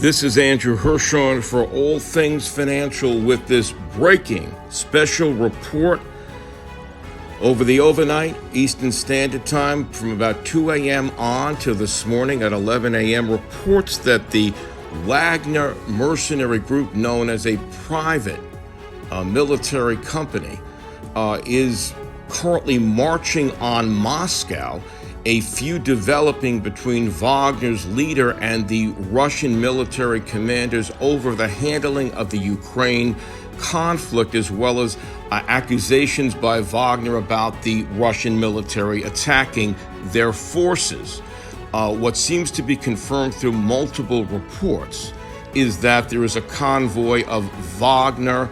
This is Andrew Hirschhorn for All Things Financial with this breaking special report over the overnight Eastern Standard Time from about 2 a.m. on to this morning at 11 a.m. reports that the Wagner mercenary group, known as a private military company, is currently marching on Moscow, a feud developing between Wagner's leader and the Russian military commanders over the handling of the Ukraine conflict, as well as accusations by Wagner about the Russian military attacking their forces. What seems to be confirmed through multiple reports is that there is a convoy of Wagner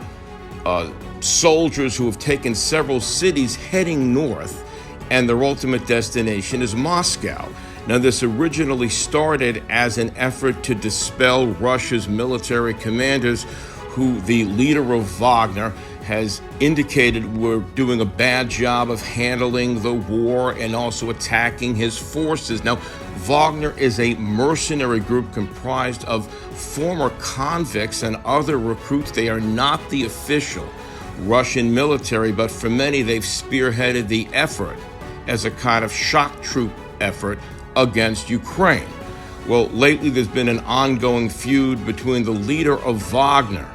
soldiers who have taken several cities heading north, and their ultimate destination is Moscow. Now, this originally started as an effort to dispel Russia's military commanders, who the leader of Wagner has indicated were doing a bad job of handling the war and also attacking his forces. Now, Wagner is a mercenary group comprised of former convicts and other recruits. They are not the official Russian military, but for many, they've spearheaded the effort as a kind of shock troop effort against Ukraine. Well, lately there's been an ongoing feud between the leader of Wagner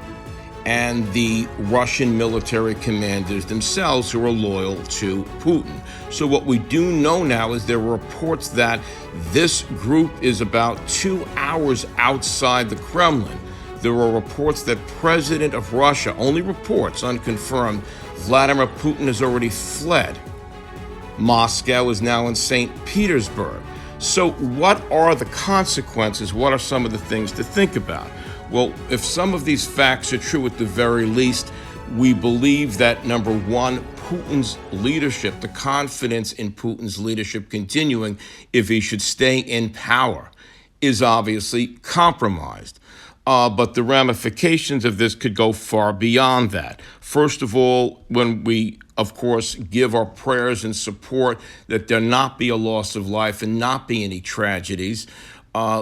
and the Russian military commanders themselves, who are loyal to Putin. So what we do know now is there are reports that this group is about 2 hours outside the Kremlin. There are reports that President of Russia, only reports, unconfirmed, Vladimir Putin has already fled. Moscow is now in St. Petersburg. So what are the consequences? What are some of the things to think about? Well, if some of these facts are true, at the very least, we believe that, number one, Putin's leadership, the confidence in Putin's leadership continuing, if he should stay in power, is obviously compromised. But the ramifications of this could go far beyond that. First of all, when we, of course, give our prayers and support that there not be a loss of life and not be any tragedies,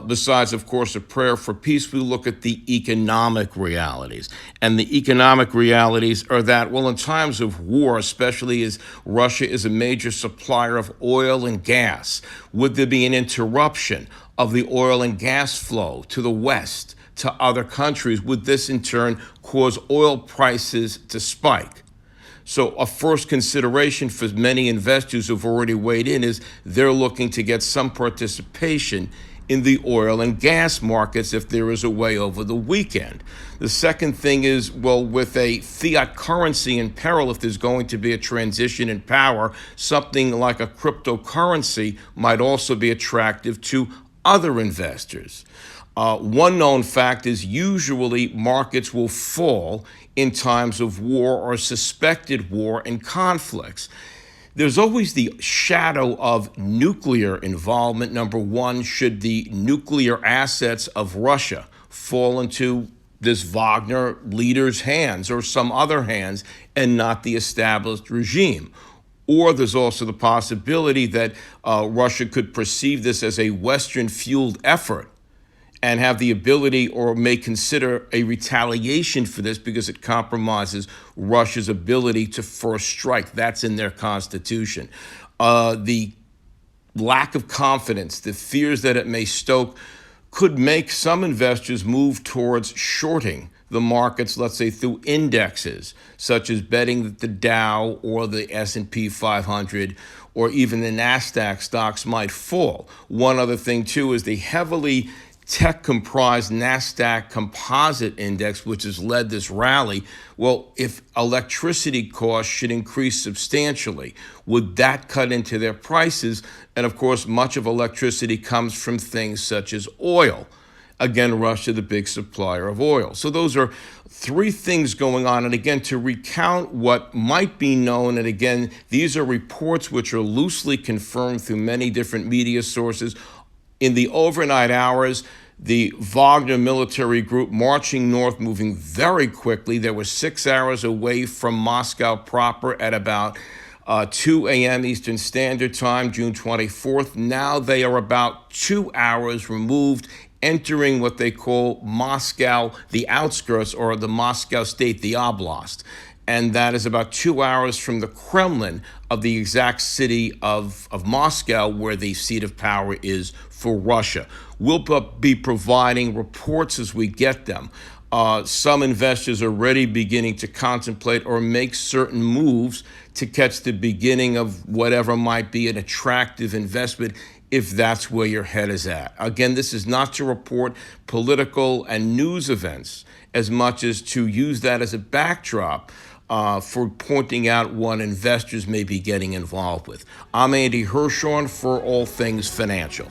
besides, of course, a prayer for peace, we look at the economic realities. And the economic realities are that, well, in times of war, especially as Russia is a major supplier of oil and gas, would there be an interruption of the oil and gas flow to the West, to other countries? Would this in turn cause oil prices to spike? So a first consideration for many investors who've already weighed in is they're looking to get some participation in the oil and gas markets if there is a way over the weekend. The second thing is, well, with a fiat currency in peril, if there's going to be a transition in power, something like a cryptocurrency might also be attractive to other investors. One known fact is usually markets will fall in times of war or suspected war and conflicts. There's always the shadow of nuclear involvement. Number one, should the nuclear assets of Russia fall into this Wagner leader's hands or some other hands and not the established regime? Or there's also the possibility that Russia could perceive this as a Western-fueled effort and have the ability or may consider a retaliation for this because it compromises Russia's ability to first strike. That's in their constitution. The lack of confidence, the fears that it may stoke, could make some investors move towards shorting the markets, let's say through indexes, such as betting that the Dow or the S&P 500 or even the NASDAQ stocks might fall. One other thing, too, is the heavily tech-comprised NASDAQ Composite Index, which has led this rally. Well, if electricity costs should increase substantially, would that cut into their prices? And of course, much of electricity comes from things such as oil. Again, Russia, the big supplier of oil. So those are three things going on. And again, to recount what might be known, and again, these are reports which are loosely confirmed through many different media sources. In the overnight hours, the Wagner military group marching north, moving very quickly. They were 6 hours away from Moscow proper at about 2 a.m. Eastern Standard Time, June 24th. Now they are about 2 hours removed entering what they call Moscow, the outskirts, or the Moscow state, the oblast. And that is about 2 hours from the Kremlin of the exact city of Moscow, where the seat of power is for Russia. We'll be providing reports as we get them. Some investors are already beginning to contemplate or make certain moves to catch the beginning of whatever might be an attractive investment if that's where your head is at. Again, this is not to report political and news events as much as to use that as a backdrop for pointing out what investors may be getting involved with. I'm Andy Hirschhorn for All Things Financial.